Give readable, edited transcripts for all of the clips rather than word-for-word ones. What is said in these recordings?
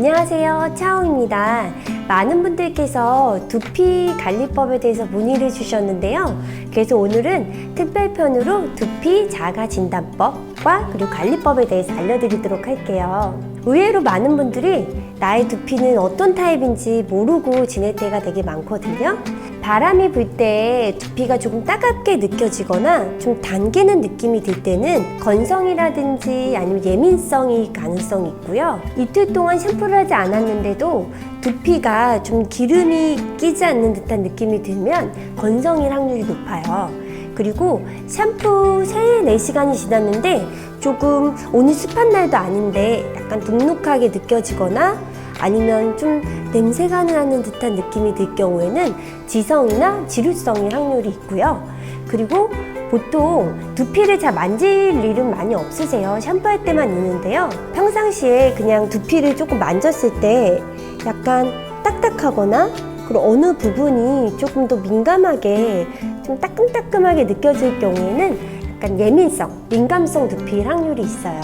안녕하세요, 차오입니다. 많은 분들께서 두피 관리법에 대해서 문의를 주셨는데요. 그래서 오늘은 특별편으로 두피 자가 진단법과 그리고 관리법에 대해서 알려드리도록 할게요. 의외로 많은 분들이 나의 두피는 어떤 타입인지 모르고 지낼 때가 되게 많거든요. 바람이 불 때 두피가 조금 따갑게 느껴지거나 좀 당기는 느낌이 들 때는 건성이라든지 아니면 예민성이 가능성이 있고요. 이틀 동안 샴푸를 하지 않았는데도 두피가 좀 기름이 끼지 않는 듯한 느낌이 들면 건성일 확률이 높아요. 그리고 샴푸 3-4시간이 지났는데 조금 오늘 습한 날도 아닌데 약간 눅눅하게 느껴지거나 아니면 좀 냄새가 나는 듯한 느낌이 들 경우에는 지성이나 지루성일 확률이 있고요. 그리고 보통 두피를 잘 만질 일은 많이 없으세요. 샴푸할 때만 있는데요. 평상시에 그냥 두피를 조금 만졌을 때 약간 딱딱하거나 그리고 어느 부분이 조금 더 민감하게 좀 따끔따끔하게 느껴질 경우에는 약간 예민성, 민감성 두피일 확률이 있어요.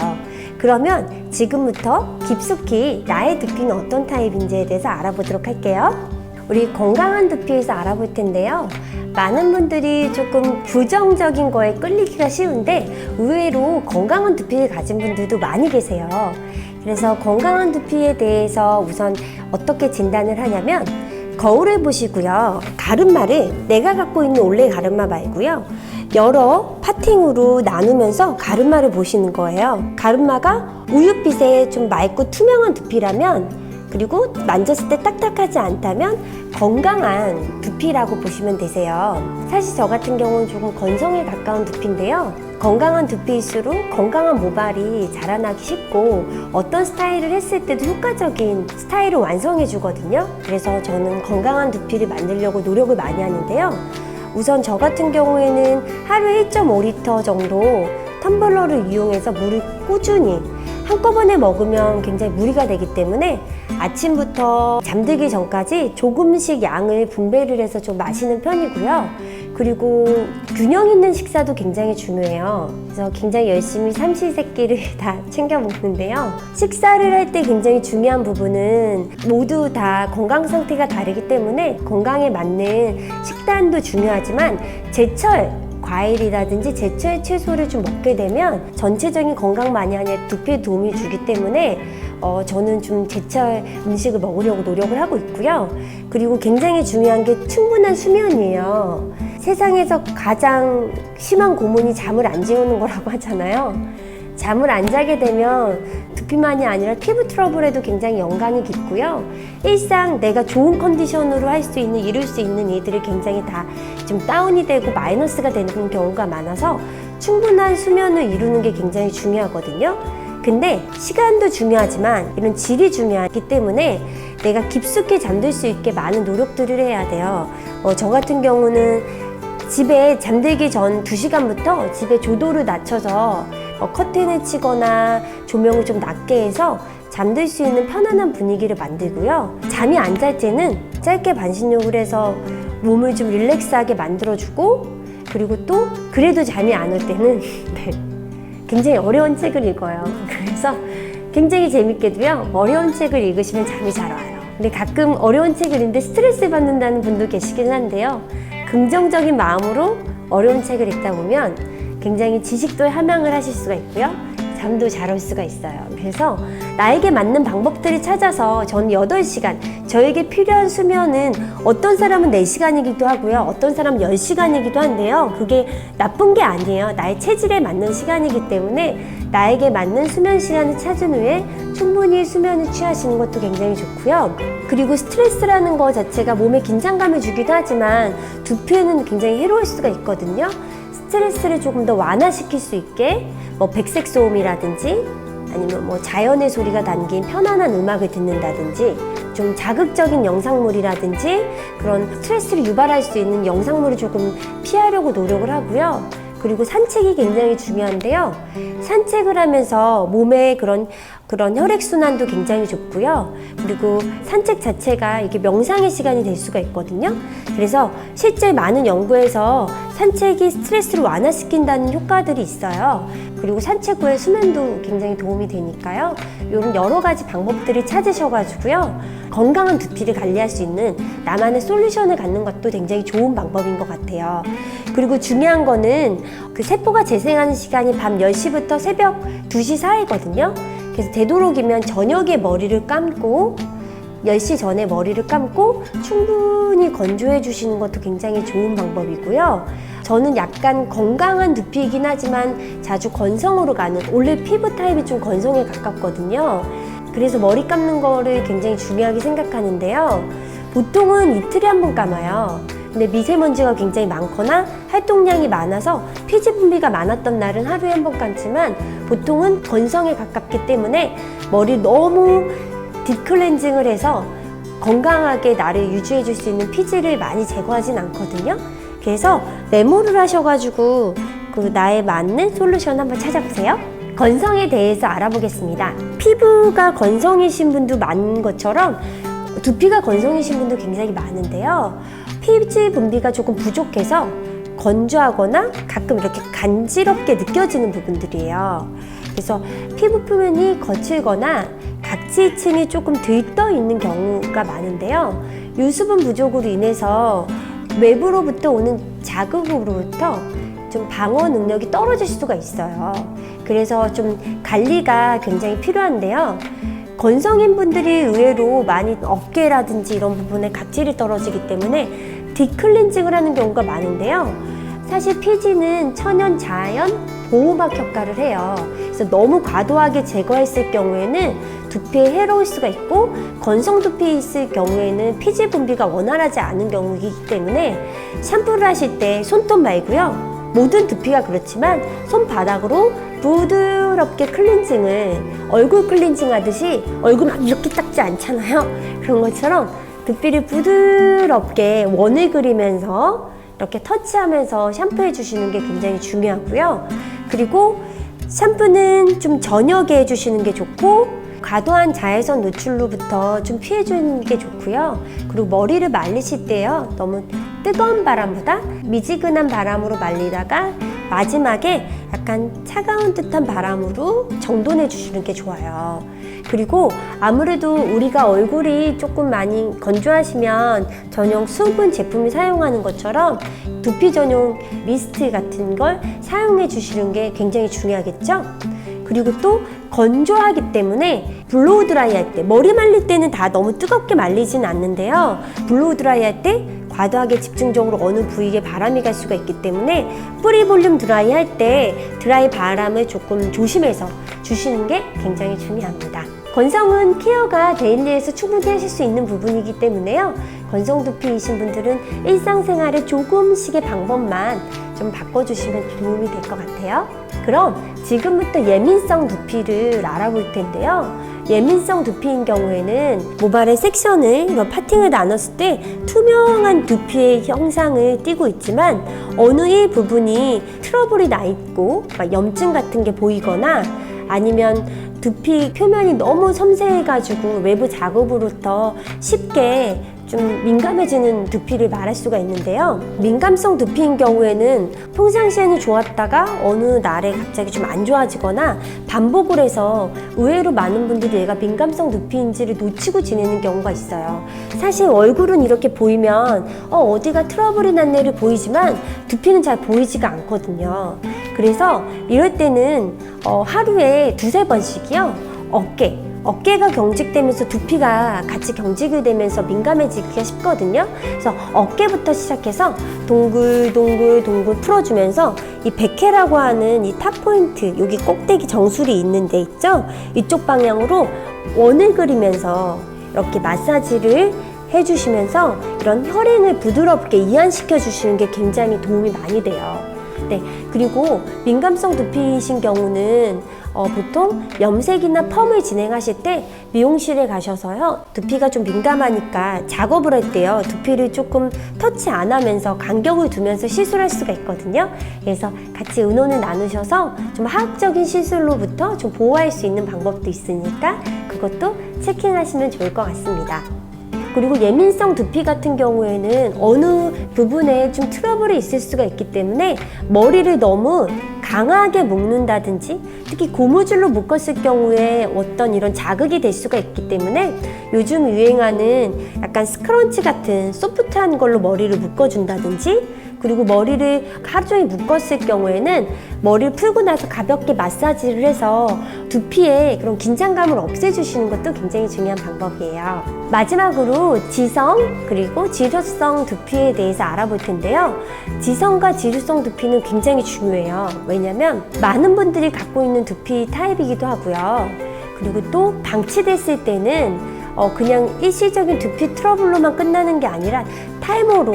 그러면 지금부터 깊숙이 나의 두피는 어떤 타입인지에 대해서 알아보도록 할게요. 우리 건강한 두피에서 알아볼 텐데요. 많은 분들이 조금 부정적인 거에 끌리기가 쉬운데 의외로 건강한 두피를 가진 분들도 많이 계세요. 그래서 건강한 두피에 대해서 우선 어떻게 진단을 하냐면 거울을 보시고요. 가르마를 내가 갖고 있는 원래 가르마 말고요. 여러 파팅으로 나누면서 가르마를 보시는 거예요. 가르마가 우윳빛에 좀 맑고 투명한 두피라면 그리고 만졌을 때 딱딱하지 않다면 건강한 두피라고 보시면 되세요. 사실 저 같은 경우는 조금 건성에 가까운 두피인데요. 건강한 두피일수록 건강한 모발이 자라나기 쉽고 어떤 스타일을 했을 때도 효과적인 스타일을 완성해 주거든요. 그래서 저는 건강한 두피를 만들려고 노력을 많이 하는데요. 우선 저 같은 경우에는 하루에 1.5리터 정도 텀블러를 이용해서 물을 꾸준히 한꺼번에 먹으면 굉장히 무리가 되기 때문에 아침부터 잠들기 전까지 조금씩 양을 분배를 해서 좀 마시는 편이고요. 그리고 균형 있는 식사도 굉장히 중요해요. 그래서 굉장히 열심히 삼시세끼를 다 챙겨 먹는데요. 식사를 할 때 굉장히 중요한 부분은 모두 다 건강 상태가 다르기 때문에 건강에 맞는 식단도 중요하지만 제철 과일이라든지 제철 채소를 좀 먹게 되면 전체적인 건강만이 아니라 두피에 도움이 주기 때문에 저는 좀 제철 음식을 먹으려고 노력을 하고 있고요. 그리고 굉장히 중요한 게 충분한 수면이에요. 세상에서 가장 심한 고문이 잠을 안 재우는 거라고 하잖아요. 잠을 안 자게 되면 두피만이 아니라 피부 트러블에도 굉장히 연관이 깊고요. 일상 내가 좋은 컨디션으로 할 수 있는, 이룰 수 있는 일들이 굉장히 다 좀 다운이 되고 마이너스가 되는 경우가 많아서 충분한 수면을 이루는 게 굉장히 중요하거든요. 근데 시간도 중요하지만 이런 질이 중요하기 때문에 내가 깊숙이 잠들 수 있게 많은 노력들을 해야 돼요. 저 같은 경우는 집에 잠들기 전 2시간부터 집에 조도를 낮춰서 커튼을 치거나 조명을 좀 낮게 해서 잠들 수 있는 편안한 분위기를 만들고요. 잠이 안 잘 때는 짧게 반신욕을 해서 몸을 좀 릴렉스하게 만들어주고 그리고 또 그래도 잠이 안 올 때는 굉장히 어려운 책을 읽어요. 그래서 굉장히 재밌게도요. 어려운 책을 읽으시면 잠이 잘 와요. 근데 가끔 어려운 책을 읽는데 스트레스 받는다는 분도 계시긴 한데요. 긍정적인 마음으로 어려운 책을 읽다 보면 굉장히 지식도 함양을 하실 수가 있고요. 잠도 잘 올 수가 있어요. 그래서 나에게 맞는 방법들을 찾아서 저는 8시간, 저에게 필요한 수면은 어떤 사람은 4시간이기도 하고요. 어떤 사람은 10시간이기도 한데요. 그게 나쁜 게 아니에요. 나의 체질에 맞는 시간이기 때문에 나에게 맞는 수면 시간을 찾은 후에 충분히 수면을 취하시는 것도 굉장히 좋고요. 그리고 스트레스라는 거 자체가 몸에 긴장감을 주기도 하지만 두피에는 굉장히 해로울 수가 있거든요. 스트레스를 조금 더 완화시킬 수 있게 백색 소음이라든지 아니면 자연의 소리가 담긴 편안한 음악을 듣는다든지 좀 자극적인 영상물이라든지 그런 스트레스를 유발할 수 있는 영상물을 조금 피하려고 노력을 하고요. 그리고 산책이 굉장히 중요한데요. 산책을 하면서 몸의 그런 혈액순환도 굉장히 좋고요. 그리고 산책 자체가 이게 명상의 시간이 될 수가 있거든요. 그래서 실제 많은 연구에서 산책이 스트레스를 완화시킨다는 효과들이 있어요. 그리고 산책 후에 수면도 굉장히 도움이 되니까요. 이런 여러 가지 방법들을 찾으셔가지고요. 건강한 두피를 관리할 수 있는 나만의 솔루션을 갖는 것도 굉장히 좋은 방법인 것 같아요. 그리고 중요한 거는 그 세포가 재생하는 시간이 밤 10시부터 새벽 2시 사이거든요. 그래서 되도록이면 저녁에 머리를 감고 10시 전에 머리를 감고 충분히 건조해 주시는 것도 굉장히 좋은 방법이고요. 저는 약간 건강한 두피이긴 하지만 자주 건성으로 가는, 원래 피부 타입이 좀 건성에 가깝거든요. 그래서 머리 감는 거를 굉장히 중요하게 생각하는데요. 보통은 이틀에 한 번 감아요. 근데 미세먼지가 굉장히 많거나 활동량이 많아서 피지 분비가 많았던 날은 하루에 한 번 감지만 보통은 건성에 가깝기 때문에 머리 너무 딥클렌징을 해서 건강하게 나를 유지해 줄 수 있는 피지를 많이 제거하진 않거든요. 그래서 메모를 하셔가지고 그 나에 맞는 솔루션 한번 찾아보세요. 건성에 대해서 알아보겠습니다. 피부가 건성이신 분도 많은 것처럼 두피가 건성이신 분도 굉장히 많은데요. 피지 분비가 조금 부족해서 건조하거나 가끔 이렇게 간지럽게 느껴지는 부분들이에요. 그래서 피부 표면이 거칠거나 각지층이 조금 들떠 있는 경우가 많은데요. 유수분 부족으로 인해서 외부로부터 오는 자극으로부터 좀 방어 능력이 떨어질 수가 있어요. 그래서 좀 관리가 굉장히 필요한데요. 건성인 분들이 의외로 많이 어깨라든지 이런 부분에 각질이 떨어지기 때문에 딥클렌징을 하는 경우가 많은데요. 사실 피지는 천연 자연 보호막 효과를 해요. 그래서 너무 과도하게 제거했을 경우에는 두피에 해로울 수가 있고, 건성 두피 있을 경우에는 피지 분비가 원활하지 않은 경우이기 때문에 샴푸를 하실 때 손톱 말고요, 모든 두피가 그렇지만 손바닥으로 부드럽게 클렌징을, 얼굴 클렌징 하듯이 얼굴 막 이렇게 닦지 않잖아요. 그런 것처럼 두피를 부드럽게 원을 그리면서 이렇게 터치하면서 샴푸해 주시는 게 굉장히 중요하고요. 그리고 샴푸는 좀 저녁에 해주시는 게 좋고, 과도한 자외선 노출로부터 좀 피해 주는 게 좋고요. 그리고 머리를 말리실 때요, 너무 뜨거운 바람보다 미지근한 바람으로 말리다가 마지막에 약간 차가운 듯한 바람으로 정돈해 주시는 게 좋아요. 그리고 아무래도 우리가 얼굴이 조금 많이 건조하시면 전용 수분 제품을 사용하는 것처럼 두피 전용 미스트 같은 걸 사용해 주시는 게 굉장히 중요하겠죠? 그리고 또 건조하기 때문에 블로우 드라이 할 때, 머리 말릴 때는 다 너무 뜨겁게 말리진 않는데요. 블로우 드라이 할 때 과도하게 집중적으로 어느 부위에 바람이 갈 수가 있기 때문에 뿌리 볼륨 드라이 할 때 드라이 바람을 조금 조심해서 주시는 게 굉장히 중요합니다. 건성은 케어가 데일리에서 충분히 하실 수 있는 부분이기 때문에요. 건성 두피이신 분들은 일상생활에 조금씩의 방법만 좀 바꿔주시면 도움이 될 것 같아요. 그럼 지금부터 예민성 두피를 알아볼 텐데요. 예민성 두피인 경우에는 모발의 섹션을, 이런 파팅을 나눴을 때 투명한 두피의 형상을 띠고 있지만 어느 일 부분이 트러블이 나 있고 막 염증 같은 게 보이거나 아니면 두피 표면이 너무 섬세해가지고 외부 자극으로부터 쉽게 좀 민감해지는 두피를 말할 수가 있는데요. 민감성 두피인 경우에는 평상시에는 좋았다가 어느 날에 갑자기 좀 안 좋아지거나 반복을 해서 의외로 많은 분들이 얘가 민감성 두피인지를 놓치고 지내는 경우가 있어요. 사실 얼굴은 이렇게 보이면 어디가 트러블이 났네를 보이지만 두피는 잘 보이지가 않거든요. 그래서 이럴 때는 하루에 2-3번씩이요. 어깨가 경직되면서 두피가 같이 경직이 되면서 민감해지기가 쉽거든요. 그래서 어깨부터 시작해서 동글동글 풀어주면서 이 백회라고 하는 이 탑 포인트, 여기 꼭대기 정수리 있는 데 있죠? 이쪽 방향으로 원을 그리면서 이렇게 마사지를 해주시면서 이런 혈행을 부드럽게 이완시켜 주시는 게 굉장히 도움이 많이 돼요. 네, 그리고 민감성 두피이신 경우는 보통 염색이나 펌을 진행하실 때 미용실에 가셔서요, 두피가 좀 민감하니까 작업을 할 때요, 두피를 조금 터치 안 하면서 간격을 두면서 시술할 수가 있거든요. 그래서 같이 의논을 나누셔서 좀 화학적인 시술로부터 좀 보호할 수 있는 방법도 있으니까 그것도 체킹하시면 좋을 것 같습니다. 그리고 예민성 두피 같은 경우에는 어느 부분에 좀 트러블이 있을 수가 있기 때문에 머리를 너무 강하게 묶는다든지 특히 고무줄로 묶었을 경우에 어떤 이런 자극이 될 수가 있기 때문에 요즘 유행하는 약간 스크런치 같은 소프트한 걸로 머리를 묶어준다든지, 그리고 머리를 하루 종일 묶었을 경우에는 머리를 풀고 나서 가볍게 마사지를 해서 두피에 그런 긴장감을 없애주시는 것도 굉장히 중요한 방법이에요. 마지막으로 지성 그리고 지루성 두피에 대해서 알아볼 텐데요. 지성과 지루성 두피는 굉장히 중요해요. 왜냐면 많은 분들이 갖고 있는 두피 타입이기도 하고요. 그리고 또 방치됐을 때는 그냥 일시적인 두피 트러블로만 끝나는 게 아니라 탈모로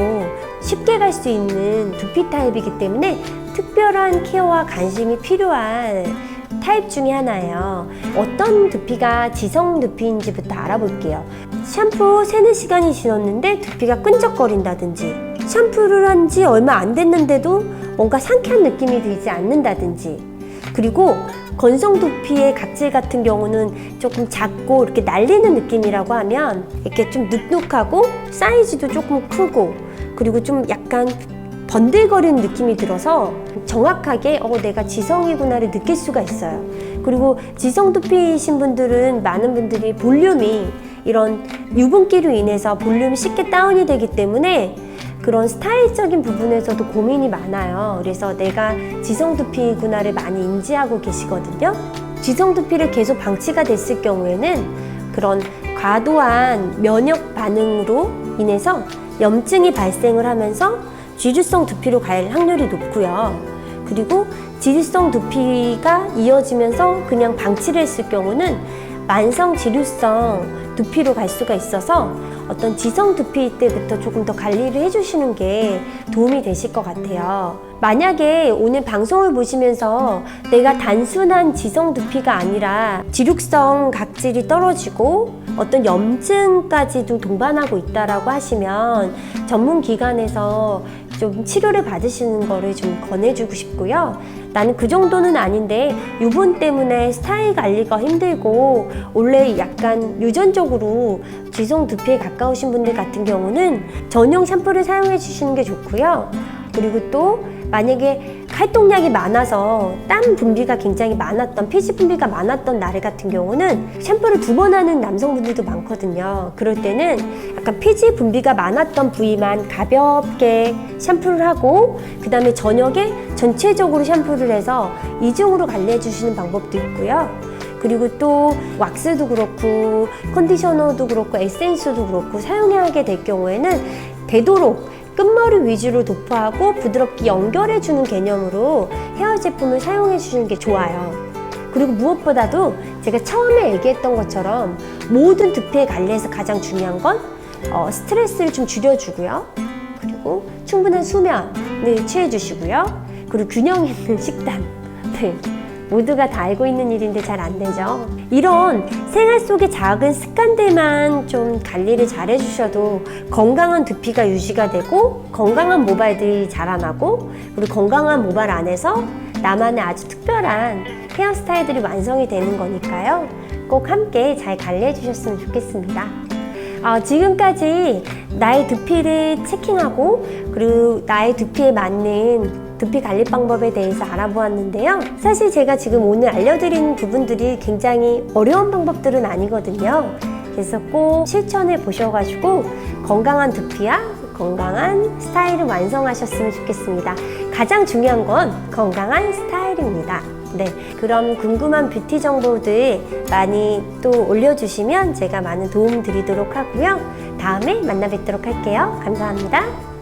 쉽게 갈 수 있는 두피 타입이기 때문에 특별한 케어와 관심이 필요한 타입 중에 하나예요. 어떤 두피가 지성 두피인지부터 알아볼게요. 샴푸 3-4시간이 지났는데 두피가 끈적거린다든지, 샴푸를 한 지 얼마 안 됐는데도 뭔가 상쾌한 느낌이 들지 않는다든지, 그리고 건성 두피의 각질 같은 경우는 조금 작고 이렇게 날리는 느낌이라고 하면 이렇게 좀 눅눅하고 사이즈도 조금 크고, 그리고 좀 약간 번들거리는 느낌이 들어서 정확하게 내가 지성이구나를 느낄 수가 있어요. 그리고 지성 두피이신 분들은 많은 분들이 볼륨이 이런 유분기로 인해서 볼륨이 쉽게 다운이 되기 때문에 그런 스타일적인 부분에서도 고민이 많아요. 그래서 내가 지성 두피구나를 많이 인지하고 계시거든요. 지성 두피를 계속 방치가 됐을 경우에는 그런 과도한 면역 반응으로 인해서 염증이 발생을 하면서 지루성 두피로 갈 확률이 높고요. 그리고 지루성 두피가 이어지면서 그냥 방치를 했을 경우는 만성 지루성 두피로 갈 수가 있어서 어떤 지성 두피 때부터 조금 더 관리를 해주시는 게 도움이 되실 것 같아요. 만약에 오늘 방송을 보시면서 내가 단순한 지성 두피가 아니라 지룩성 각질이 떨어지고 어떤 염증까지도 동반하고 있다라고 하시면 전문 기관에서 좀 치료를 받으시는 거를 좀 권해주고 싶고요. 나는 그 정도는 아닌데 유분 때문에 스타일 관리가 힘들고 원래 약간 유전적으로 지성 두피에 가까우신 분들 같은 경우는 전용 샴푸를 사용해 주시는 게 좋고요. 그리고 또 만약에 활동량이 많아서 땀 분비가 굉장히 많았던, 피지 분비가 많았던 날 같은 경우는 샴푸를 2번 하는 남성분들도 많거든요. 그럴 때는 약간 피지 분비가 많았던 부위만 가볍게 샴푸를 하고 그 다음에 저녁에 전체적으로 샴푸를 해서 이중으로 관리해 주시는 방법도 있고요. 그리고 또 왁스도 그렇고 컨디셔너도 그렇고 에센스도 그렇고 사용하게 될 경우에는 되도록 끝머리 위주로 도포하고 부드럽게 연결해주는 개념으로 헤어 제품을 사용해 주시는 게 좋아요. 그리고 무엇보다도 제가 처음에 얘기했던 것처럼 모든 두피의 관리에서 가장 중요한 건 스트레스를 좀 줄여주고요. 그리고 충분한 수면을 취해주시고요. 그리고 균형 있는 식단. 네. 모두가 다 알고 있는 일인데 잘 안 되죠. 이런 생활 속의 작은 습관들만 좀 관리를 잘 해주셔도 건강한 두피가 유지가 되고 건강한 모발들이 자라나고 그리고 건강한 모발 안에서 나만의 아주 특별한 헤어스타일들이 완성이 되는 거니까요. 꼭 함께 잘 관리해 주셨으면 좋겠습니다. 지금까지 나의 두피를 체킹하고 그리고 나의 두피에 맞는 두피 관리 방법에 대해서 알아보았는데요. 사실 제가 지금 오늘 알려드린 부분들이 굉장히 어려운 방법들은 아니거든요. 그래서 꼭 실천해 보셔가지고 건강한 두피와 건강한 스타일을 완성하셨으면 좋겠습니다. 가장 중요한 건 건강한 스타일입니다. 네, 그럼 궁금한 뷰티 정보들 많이 또 올려주시면 제가 많은 도움 드리도록 하고요. 다음에 만나 뵙도록 할게요. 감사합니다.